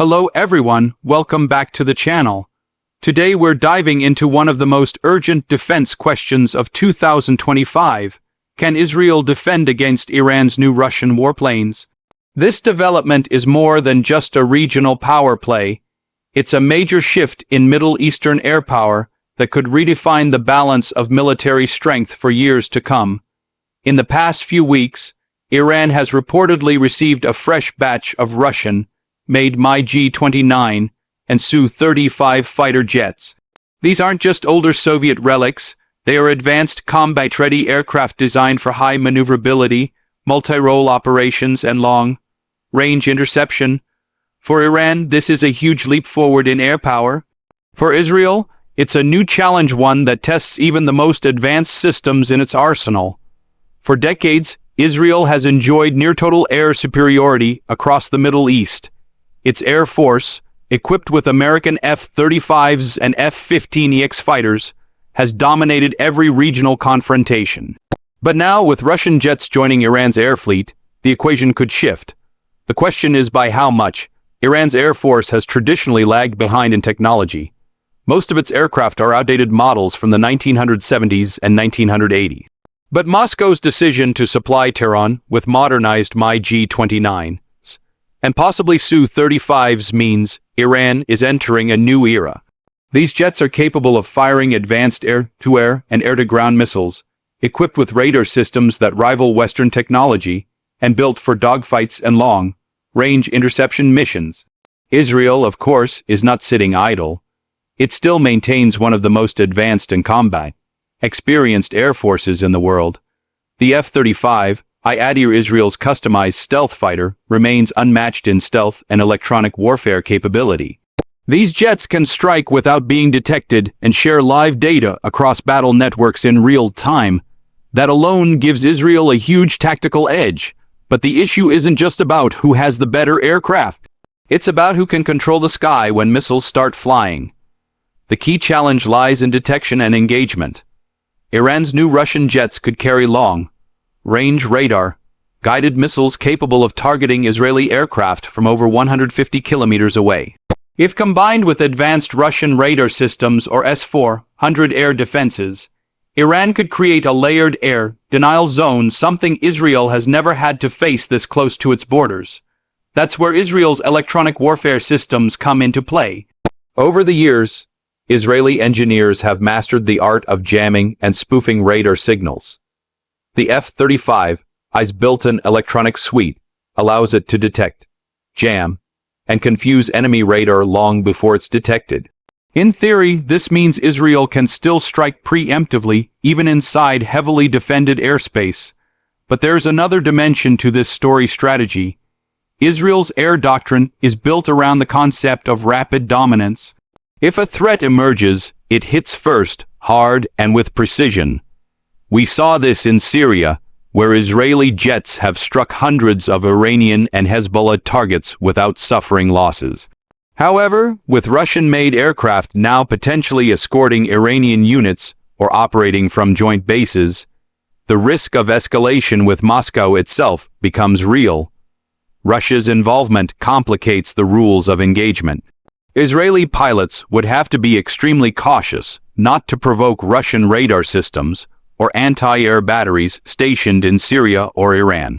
Hello everyone, welcome back to the channel. Today we're diving into one of the most urgent defense questions of 2025. Can Israel defend against Iran's new Russian warplanes? This development is more than just a regional power play. It's a major shift in Middle Eastern air power that could redefine the balance of military strength for years to come. In the past few weeks, Iran has reportedly received a fresh batch of Russian-made MiG-29 and Su-35 fighter jets. These aren't just older Soviet relics, they are advanced combat-ready aircraft designed for high maneuverability, multi-role operations, and long-range interception. For Iran, this is a huge leap forward in air power. For Israel, it's a new challenge, one that tests even the most advanced systems in its arsenal. For decades, Israel has enjoyed near-total air superiority across the Middle East. Its air force, equipped with American F-35s and F-15EX fighters, has dominated every regional confrontation. But now, with Russian jets joining Iran's air fleet, the equation could shift. The question is by how much. Iran's air force has traditionally lagged behind in technology. Most of its aircraft are outdated models from the 1970s and 1980s. But Moscow's decision to supply Tehran with modernized MiG-29s and possibly Su-35s means Iran is entering a new era. These jets are capable of firing advanced air-to-air and air-to-ground missiles, equipped with radar systems that rival Western technology, and built for dogfights and long-range interception missions. Israel, of course, is not sitting idle. It still maintains one of the most advanced and combat-experienced air forces in the world. The F-35I Adir, Israel's customized stealth fighter, remains unmatched in stealth and electronic warfare capability. These jets can strike without being detected and share live data across battle networks in real time. That alone gives Israel a huge tactical edge. But the issue isn't just about who has the better aircraft. It's about who can control the sky when missiles start flying. The key challenge lies in detection and engagement. Iran's new Russian jets could carry long-range radar, guided missiles capable of targeting Israeli aircraft from over 150 kilometers away. If combined with advanced Russian radar systems or S-400 air defenses, Iran could create a layered air denial zone, something Israel has never had to face this close to its borders. That's where Israel's electronic warfare systems come into play. Over the years, Israeli engineers have mastered the art of jamming and spoofing radar signals. The F-35I's built-in electronic suite allows it to detect, jam, and confuse enemy radar long before it's detected. In theory, this means Israel can still strike preemptively, even inside heavily defended airspace. But there's another dimension to this story strategy. Israel's air doctrine is built around the concept of rapid dominance. If a threat emerges, it hits first, hard, and with precision. We saw this in Syria, where Israeli jets have struck hundreds of Iranian and Hezbollah targets without suffering losses. However, with Russian-made aircraft now potentially escorting Iranian units or operating from joint bases, the risk of escalation with Moscow itself becomes real. Russia's involvement complicates the rules of engagement. Israeli pilots would have to be extremely cautious not to provoke Russian radar systems or anti-air batteries stationed in Syria or Iran.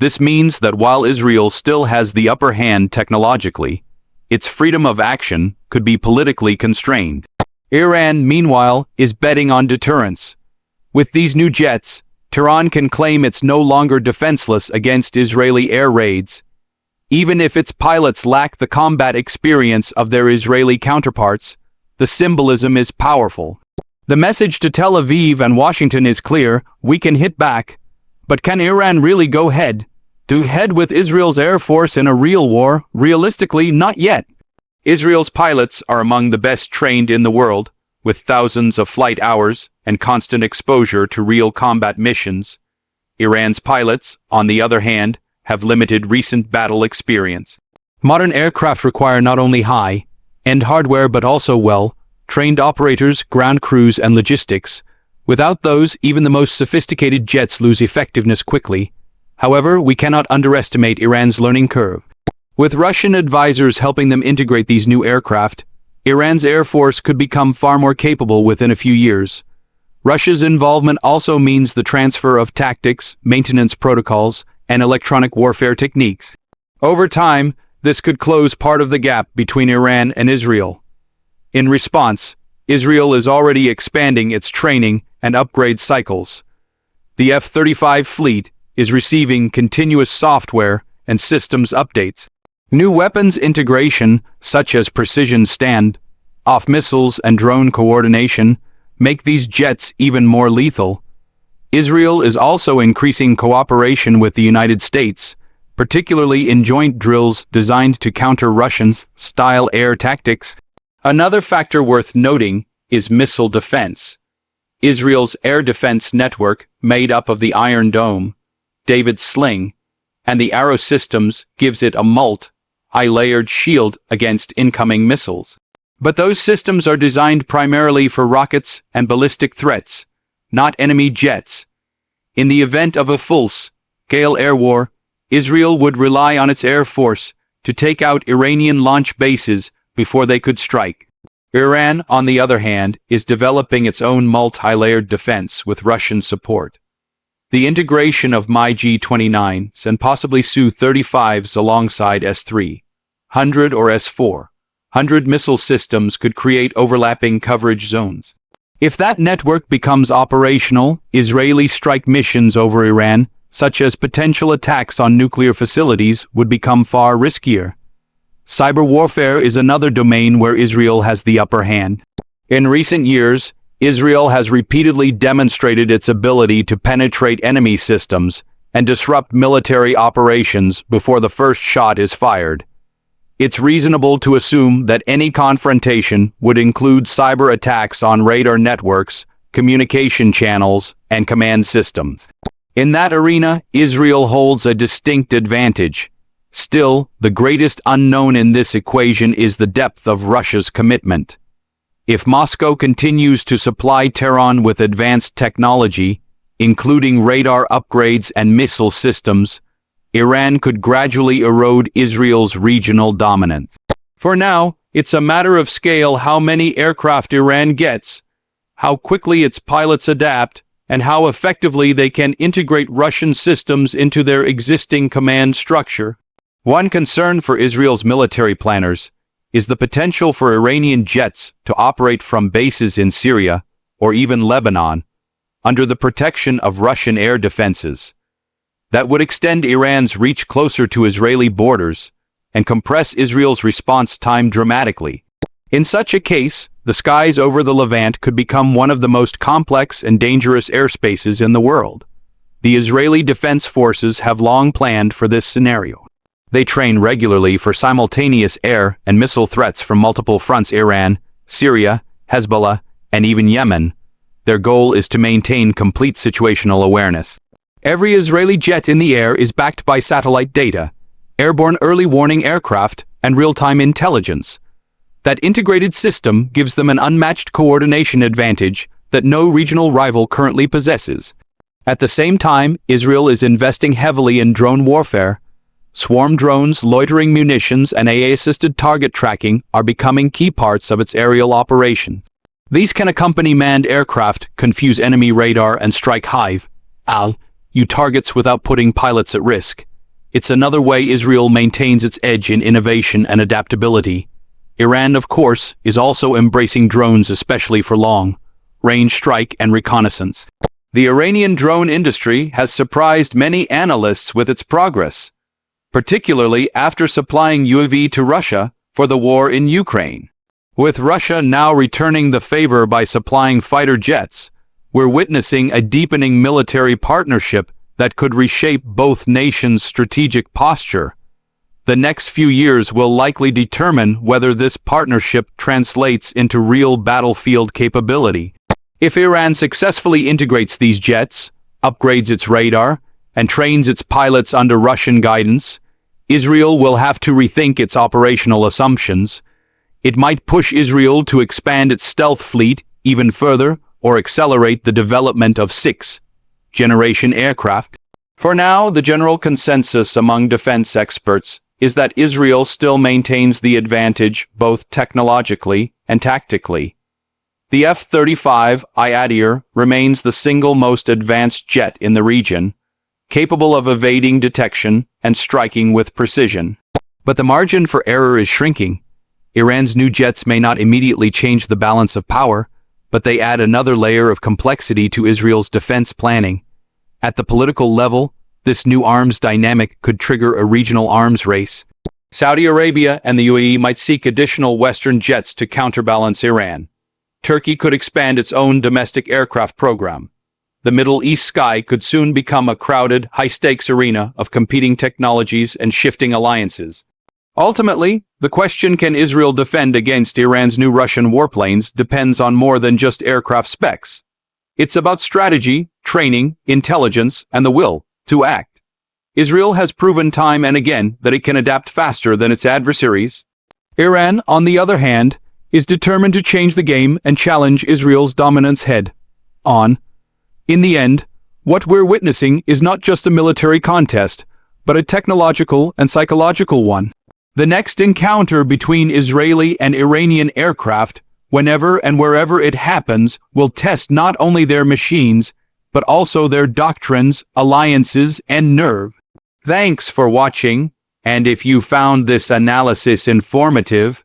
This means that while Israel still has the upper hand technologically, its freedom of action could be politically constrained. Iran, meanwhile, is betting on deterrence. With these new jets, Tehran can claim it's no longer defenseless against Israeli air raids. Even if its pilots lack the combat experience of their Israeli counterparts, the symbolism is powerful. The message to Tel Aviv and Washington is clear: we can hit back. But can Iran really go head-to-head with Israel's air force in a real war? Realistically, not yet. Israel's pilots are among the best trained in the world, with thousands of flight hours and constant exposure to real combat missions. Iran's pilots, on the other hand, have limited recent battle experience. Modern aircraft require not only high-end hardware but also well-trained operators, ground crews, and logistics. Without those, even the most sophisticated jets lose effectiveness quickly. However, we cannot underestimate Iran's learning curve. With Russian advisors helping them integrate these new aircraft, Iran's air force could become far more capable within a few years. Russia's involvement also means the transfer of tactics, maintenance protocols, and electronic warfare techniques. Over time, this could close part of the gap between Iran and Israel. In response, Israel is already expanding its training and upgrade cycles. The F-35 fleet is receiving continuous software and systems updates. New weapons integration, such as precision stand-off missiles and drone coordination, make these jets even more lethal. Israel is also increasing cooperation with the United States, particularly in joint drills designed to counter Russian-style air tactics. Another factor worth noting is missile defense. Israel's air defense network, made up of the Iron Dome, David's Sling, and the Arrow systems, gives it a multi-layered shield against incoming missiles. But those systems are designed primarily for rockets and ballistic threats, not enemy jets. In the event of a full-scale air war, Israel would rely on its air force to take out Iranian launch bases before they could strike. Iran, on the other hand, is developing its own multi-layered defense with Russian support. The integration of MiG-29s and possibly Su-35s alongside S-300 or S-400 missile systems could create overlapping coverage zones. If that network becomes operational, Israeli strike missions over Iran, such as potential attacks on nuclear facilities, would become far riskier. Cyber warfare is another domain where Israel has the upper hand. In recent years, Israel has repeatedly demonstrated its ability to penetrate enemy systems and disrupt military operations before the first shot is fired. It's reasonable to assume that any confrontation would include cyber attacks on radar networks, communication channels, and command systems. In that arena, Israel holds a distinct advantage. Still, the greatest unknown in this equation is the depth of Russia's commitment. If Moscow continues to supply Tehran with advanced technology, including radar upgrades and missile systems, Iran could gradually erode Israel's regional dominance. For now, it's a matter of scale how many aircraft Iran gets, how quickly its pilots adapt, and how effectively they can integrate Russian systems into their existing command structure. One concern for Israel's military planners is the potential for Iranian jets to operate from bases in Syria or even Lebanon under the protection of Russian air defenses. That would extend Iran's reach closer to Israeli borders and compress Israel's response time dramatically. In such a case, the skies over the Levant could become one of the most complex and dangerous airspaces in the world. The Israeli Defense Forces have long planned for this scenario. They train regularly for simultaneous air and missile threats from multiple fronts: Iran, Syria, Hezbollah, and even Yemen. Their goal is to maintain complete situational awareness. Every Israeli jet in the air is backed by satellite data, airborne early warning aircraft, and real-time intelligence. That integrated system gives them an unmatched coordination advantage that no regional rival currently possesses. At the same time, Israel is investing heavily in drone warfare. Swarm drones, loitering munitions, and AI-assisted target tracking are becoming key parts of its aerial operations. These can accompany manned aircraft, confuse enemy radar, and strike high-altitude targets without putting pilots at risk. It's another way Israel maintains its edge in innovation and adaptability. Iran, of course, is also embracing drones, especially for long-range strike and reconnaissance. The Iranian drone industry has surprised many analysts with its progress, particularly after supplying UAV to Russia for the war in Ukraine. With Russia now returning the favor by supplying fighter jets, we're witnessing a deepening military partnership that could reshape both nations' strategic posture. The next few years will likely determine whether this partnership translates into real battlefield capability. If Iran successfully integrates these jets, upgrades its radar, and trains its pilots under Russian guidance, Israel will have to rethink its operational assumptions. It might push Israel to expand its stealth fleet even further or accelerate the development of sixth-generation aircraft. For now, the general consensus among defense experts is that Israel still maintains the advantage both technologically and tactically. The F-35I Adir remains the single most advanced jet in the region, capable of evading detection and striking with precision. But the margin for error is shrinking. Iran's new jets may not immediately change the balance of power, but they add another layer of complexity to Israel's defense planning. At the political level, this new arms dynamic could trigger a regional arms race. Saudi Arabia and the UAE might seek additional Western jets to counterbalance Iran. Turkey could expand its own domestic aircraft program. The Middle East sky could soon become a crowded, high-stakes arena of competing technologies and shifting alliances. Ultimately, the question, can Israel defend against Iran's new Russian warplanes, depends on more than just aircraft specs. It's about strategy, training, intelligence, and the will to act. Israel has proven time and again that it can adapt faster than its adversaries. Iran, on the other hand, is determined to change the game and challenge Israel's dominance head-on. In the end, what we're witnessing is not just a military contest, but a technological and psychological one. The next encounter between Israeli and Iranian aircraft, whenever and wherever it happens, will test not only their machines, but also their doctrines, alliances, and nerve. Thanks for watching, and if you found this analysis informative,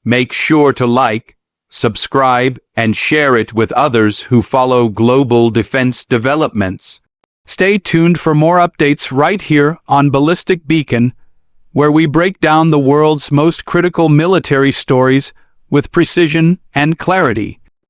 make sure to like, subscribe, and share it with others who follow global defense developments. Stay tuned for more updates right here on Ballistic Beacon, where we break down the world's most critical military stories with precision and clarity.